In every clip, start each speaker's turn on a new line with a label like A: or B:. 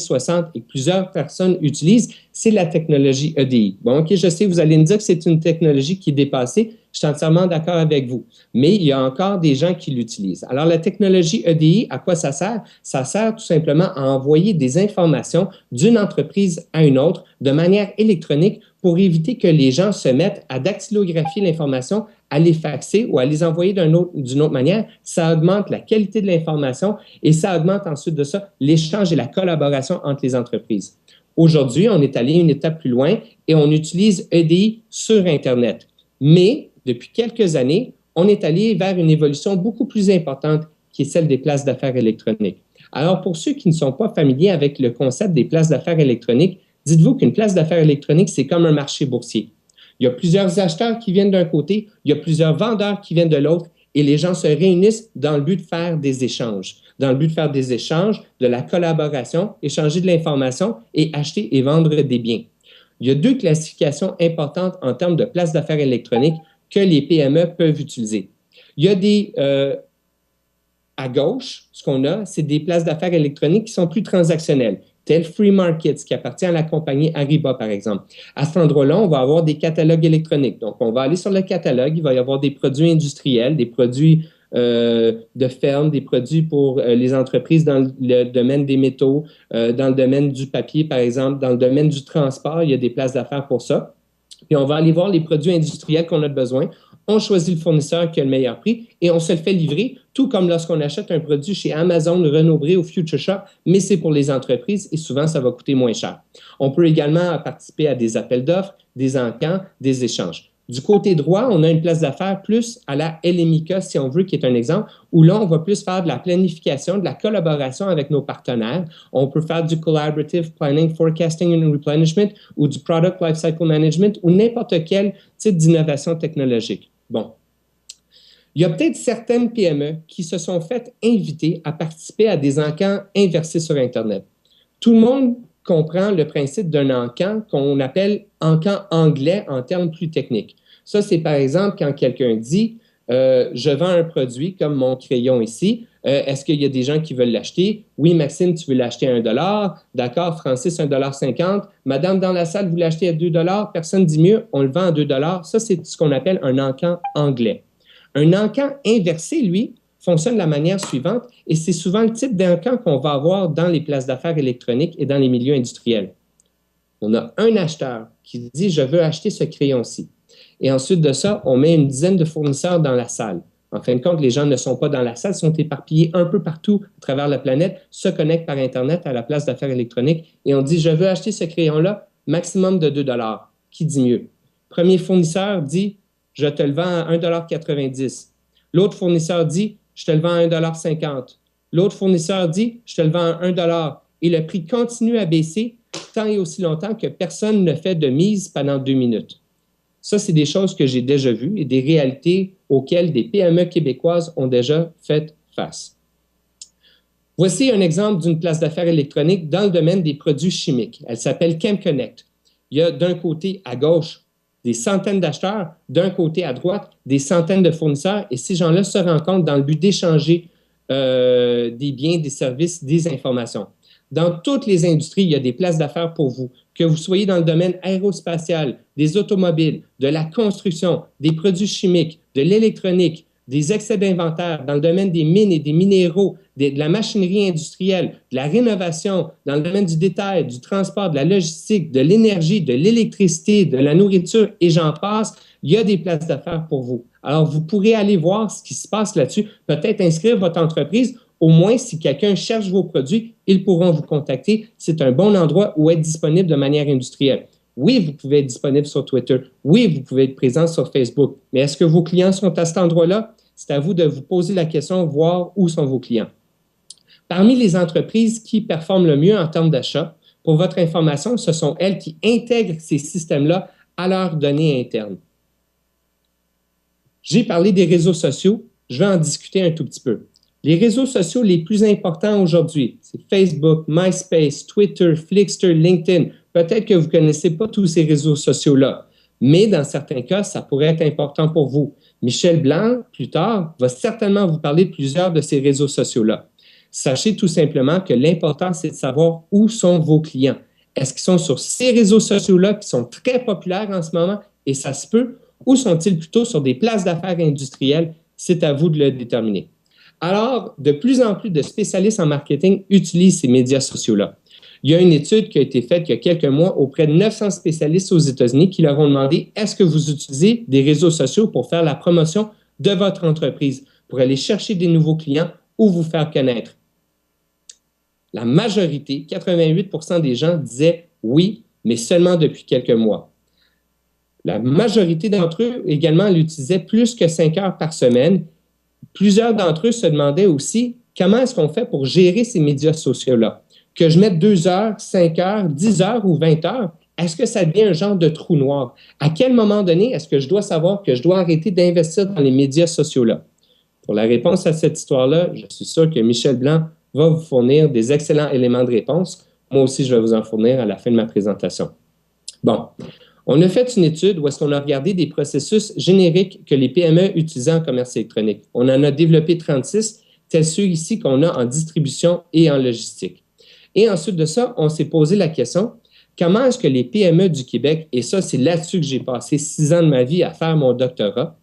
A: 60 et que plusieurs personnes utilisent, c'est la technologie EDI. Bon, OK, je sais, vous allez me dire que c'est une technologie qui est dépassée. Je suis entièrement d'accord avec vous. Mais il y a encore des gens qui l'utilisent. Alors, la technologie EDI, à quoi ça sert? Ça sert tout simplement à envoyer des informations d'une entreprise à une autre de manière électronique pour éviter que les gens se mettent à dactylographier l'information, à les faxer ou à les envoyer d'une autre manière. Ça augmente la qualité de l'information et ça augmente ensuite de ça l'échange et la collaboration entre les entreprises. Aujourd'hui, on est allé une étape plus loin et on utilise EDI sur Internet. Mais depuis quelques années, on est allé vers une évolution beaucoup plus importante qui est celle des places d'affaires électroniques. Alors, pour ceux qui ne sont pas familiers avec le concept des places d'affaires électroniques, dites-vous qu'une place d'affaires électronique, c'est comme un marché boursier. Il y a plusieurs acheteurs qui viennent d'un côté, il y a plusieurs vendeurs qui viennent de l'autre et les gens se réunissent dans le but de faire des échanges. Dans le but de faire des échanges, de la collaboration, échanger de l'information et acheter et vendre des biens. Il y a deux classifications importantes en termes de places d'affaires électroniques que les PME peuvent utiliser. Il y a des... à gauche, ce qu'on a, c'est des places d'affaires électroniques qui sont plus transactionnelles, tel Free Markets, qui appartient à la compagnie Ariba, par exemple. À cet endroit-là, on va avoir des catalogues électroniques. Donc, on va aller sur le catalogue, il va y avoir des produits industriels, des produits de ferme, des produits pour les entreprises dans le domaine des métaux, dans le domaine du papier, par exemple, dans le domaine du transport, il y a des places d'affaires pour ça. Puis on va aller voir les produits industriels qu'on a besoin. On choisit le fournisseur qui a le meilleur prix et on se le fait livrer, tout comme lorsqu'on achète un produit chez Amazon, Renaud-Bré ou Future Shop, mais c'est pour les entreprises et souvent, ça va coûter moins cher. On peut également participer à des appels d'offres, des encans, des échanges. Du côté droit, on a une place d'affaires plus à la LMICA, si on veut, qui est un exemple, où là, on va plus faire de la planification, de la collaboration avec nos partenaires. On peut faire du Collaborative Planning, Forecasting and Replenishment ou du Product Lifecycle Management ou n'importe quel type d'innovation technologique. Bon. Il y a peut-être certaines PME qui se sont faites inviter à participer à des encans inversés sur Internet. Tout le monde comprend le principe d'un encan qu'on appelle encan anglais en termes plus techniques. Ça, c'est par exemple quand quelqu'un dit je vends un produit comme mon crayon ici. Est-ce qu'il y a des gens qui veulent l'acheter? Oui, Maxime, tu veux l'acheter à 1 $. D'accord, Francis, 1,50 $. Madame dans la salle, vous l'achetez à 2 $. Personne dit mieux, on le vend à 2 $. Ça, c'est ce qu'on appelle un encan anglais. Un encan inversé, lui, fonctionne de la manière suivante et c'est souvent le type d'encan qu'on va avoir dans les places d'affaires électroniques et dans les milieux industriels. On a un acheteur qui dit « je veux acheter ce crayon-ci ». Et ensuite de ça, on met une dizaine de fournisseurs dans la salle. En fin de compte, les gens ne sont pas dans la salle, sont éparpillés un peu partout à travers la planète, se connectent par Internet à la place d'affaires électroniques et on dit « je veux acheter ce crayon-là, maximum de 2 $. Qui dit mieux? Premier fournisseur dit « je te le vends à 1,90 $. L'autre fournisseur dit « je te le vends à 1,50 $. L'autre fournisseur dit « je te le vends à 1 $. Et le prix continue à baisser tant et aussi longtemps que personne ne fait de mise pendant 2 minutes. Ça, c'est des choses que j'ai déjà vues et des réalités auxquelles des PME québécoises ont déjà fait face. Voici un exemple d'une place d'affaires électronique dans le domaine des produits chimiques. Elle s'appelle ChemConnect. Il y a d'un côté à gauche des centaines d'acheteurs, d'un côté à droite des centaines de fournisseurs et ces gens-là se rencontrent dans le but d'échanger des biens, des services, des informations. Dans toutes les industries, il y a des places d'affaires pour vous. Que vous soyez dans le domaine aérospatial, des automobiles, de la construction, des produits chimiques, de l'électronique, des excès d'inventaire, dans le domaine des mines et des minéraux, de la machinerie industrielle, de la rénovation, dans le domaine du détail, du transport, de la logistique, de l'énergie, de l'électricité, de la nourriture et j'en passe, il y a des places d'affaires pour vous. Alors, vous pourrez aller voir ce qui se passe là-dessus, peut-être inscrire votre entreprise. Au moins, si quelqu'un cherche vos produits, ils pourront vous contacter. C'est un bon endroit où être disponible de manière industrielle. Oui, vous pouvez être disponible sur Twitter. Oui, vous pouvez être présent sur Facebook. Mais est-ce que vos clients sont à cet endroit-là? C'est à vous de vous poser la question, voir où sont vos clients. Parmi les entreprises qui performent le mieux en termes d'achat, pour votre information, ce sont elles qui intègrent ces systèmes-là à leurs données internes. J'ai parlé des réseaux sociaux. Je vais en discuter un tout petit peu. Les réseaux sociaux les plus importants aujourd'hui, c'est Facebook, MySpace, Twitter, Flickster, LinkedIn. Peut-être que vous ne connaissez pas tous ces réseaux sociaux-là, mais dans certains cas, ça pourrait être important pour vous. Michel Blanc, plus tard, va certainement vous parler de plusieurs de ces réseaux sociaux-là. Sachez tout simplement que l'important, c'est de savoir où sont vos clients. Est-ce qu'ils sont sur ces réseaux sociaux-là qui sont très populaires en ce moment, et ça se peut, ou sont-ils plutôt sur des places d'affaires industrielles? C'est à vous de le déterminer. Alors, de plus en plus de spécialistes en marketing utilisent ces médias sociaux-là. Il y a une étude qui a été faite il y a quelques mois auprès de 900 spécialistes aux États-Unis qui leur ont demandé est-ce que vous utilisez des réseaux sociaux pour faire la promotion de votre entreprise, pour aller chercher des nouveaux clients ou vous faire connaître? La majorité, 88% des gens disaient oui, mais seulement depuis quelques mois. La majorité d'entre eux également l'utilisaient plus que 5 heures par semaine. Plusieurs d'entre eux se demandaient aussi comment est-ce qu'on fait pour gérer ces médias sociaux-là? Que je mette 2 heures, 5 heures, 10 heures ou 20 heures, est-ce que ça devient un genre de trou noir? À quel moment donné est-ce que je dois savoir que je dois arrêter d'investir dans les médias sociaux-là? Pour la réponse à cette histoire-là, je suis sûr que Michel Blanc va vous fournir des excellents éléments de réponse. Moi aussi, je vais vous en fournir à la fin de ma présentation. Bon, on a fait une étude où est-ce qu'on a regardé des processus génériques que les PME utilisaient en commerce électronique. On en a développé 36, tels ceux ici qu'on a en distribution et en logistique. Et ensuite de ça, on s'est posé la question, comment est-ce que les PME du Québec, et ça, c'est là-dessus que j'ai passé 6 ans de ma vie à faire mon doctorat,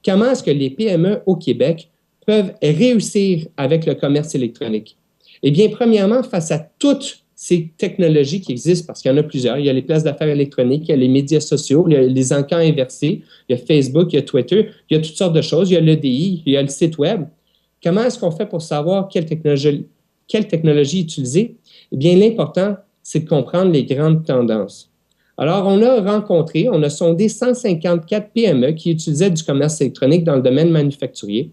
A: comment est-ce que les PME au Québec peuvent réussir avec le commerce électronique? Eh bien, premièrement, face à toutes ces technologies qui existent, parce qu'il y en a plusieurs, il y a les places d'affaires électroniques, il y a les médias sociaux, il y a les encans inversés, il y a Facebook, il y a Twitter, il y a toutes sortes de choses, il y a l'EDI, il y a le site Web. Comment est-ce qu'on fait pour savoir quelle technologie utiliser? Eh bien, l'important, c'est de comprendre les grandes tendances. Alors, on a sondé 154 PME qui utilisaient du commerce électronique dans le domaine manufacturier.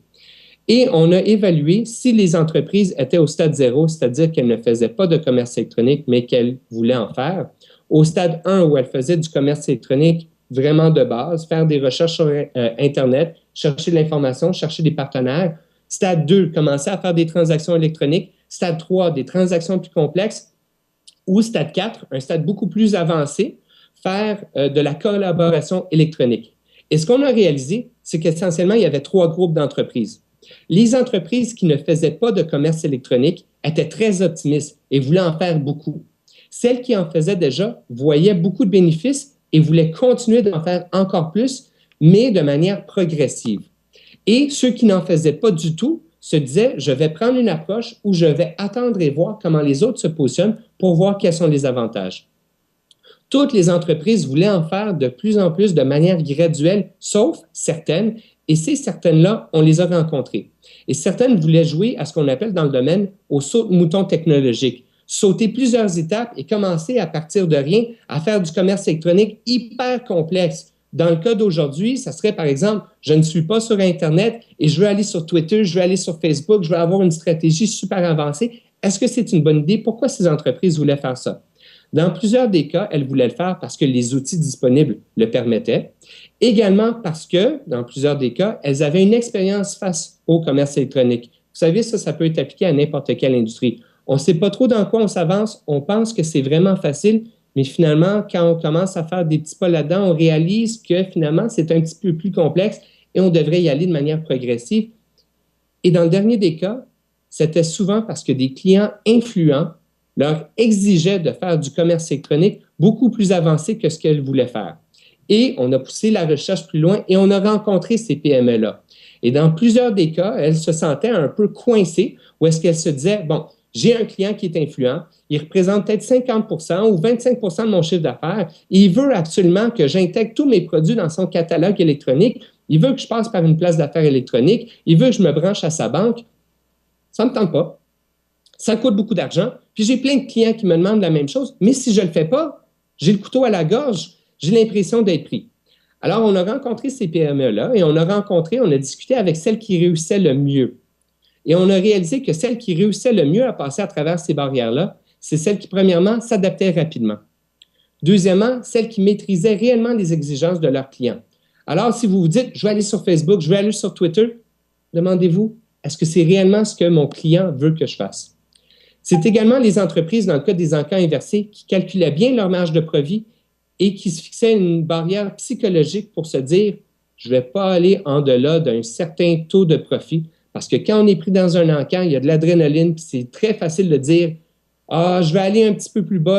A: Et on a évalué si les entreprises étaient au stade 0, c'est-à-dire qu'elles ne faisaient pas de commerce électronique, mais qu'elles voulaient en faire. Au stade 1, où elles faisaient du commerce électronique vraiment de base, faire des recherches sur Internet, chercher de l'information, chercher des partenaires. Stade 2, commencer à faire des transactions électroniques. Stade 3, des transactions plus complexes. Ou stade 4, un stade beaucoup plus avancé, faire de la collaboration électronique. Et ce qu'on a réalisé, c'est qu'essentiellement, il y avait 3 groupes d'entreprises. Les entreprises qui ne faisaient pas de commerce électronique étaient très optimistes et voulaient en faire beaucoup. Celles qui en faisaient déjà voyaient beaucoup de bénéfices et voulaient continuer d'en faire encore plus, mais de manière progressive. Et ceux qui n'en faisaient pas du tout se disaient, je vais prendre une approche où je vais attendre et voir comment les autres se positionnent pour voir quels sont les avantages. Toutes les entreprises voulaient en faire de plus en plus de manière graduelle, sauf certaines, et ces certaines-là, on les a rencontrées. Et certaines voulaient jouer à ce qu'on appelle dans le domaine au saut de mouton technologique, sauter plusieurs étapes et commencer à partir de rien à faire du commerce électronique hyper complexe. Dans le cas d'aujourd'hui, ça serait par exemple, je ne suis pas sur Internet et je veux aller sur Twitter, je veux aller sur Facebook, je veux avoir une stratégie super avancée. Est-ce que c'est une bonne idée? Pourquoi ces entreprises voulaient faire ça? Dans plusieurs des cas, elles voulaient le faire parce que les outils disponibles le permettaient. Également parce que, dans plusieurs des cas, elles avaient une expérience face au commerce électronique. Vous savez, ça peut être appliqué à n'importe quelle industrie. On ne sait pas trop dans quoi on s'avance, on pense que c'est vraiment facile, mais finalement, quand on commence à faire des petits pas là-dedans, on réalise que finalement, c'est un petit peu plus complexe et on devrait y aller de manière progressive. Et dans le dernier des cas, c'était souvent parce que des clients influents leur exigeaient de faire du commerce électronique beaucoup plus avancé que ce qu'elles voulaient faire. Et on a poussé la recherche plus loin et on a rencontré ces PME-là. Et dans plusieurs des cas, elles se sentaient un peu coincées où est-ce qu'elles se disaient, bon, j'ai un client qui est influent, il représente peut-être 50 ou 25 de mon chiffre d'affaires et il veut absolument que j'intègre tous mes produits dans son catalogue électronique, il veut que je passe par une place d'affaires électronique, il veut que je me branche à sa banque. Ça ne me tente pas. Ça coûte beaucoup d'argent. Puis j'ai plein de clients qui me demandent la même chose, mais si je ne le fais pas, j'ai le couteau à la gorge, j'ai l'impression d'être pris. Alors, on a rencontré ces PME-là et on a discuté avec celles qui réussissaient le mieux. Et on a réalisé que celles qui réussissaient le mieux à passer à travers ces barrières-là, c'est celles qui, premièrement, s'adaptaient rapidement. Deuxièmement, celles qui maîtrisaient réellement les exigences de leurs clients. Alors, si vous vous dites, je vais aller sur Facebook, je vais aller sur Twitter, demandez-vous, est-ce que c'est réellement ce que mon client veut que je fasse? C'est également les entreprises, dans le cas des encans inversés, qui calculaient bien leur marge de profit et qui se fixaient une barrière psychologique pour se dire, je ne vais pas aller en delà d'un certain taux de profit Parce que quand on est pris dans un encan, il y a de l'adrénaline, puis c'est très facile de dire, ah, je vais aller un petit peu plus bas.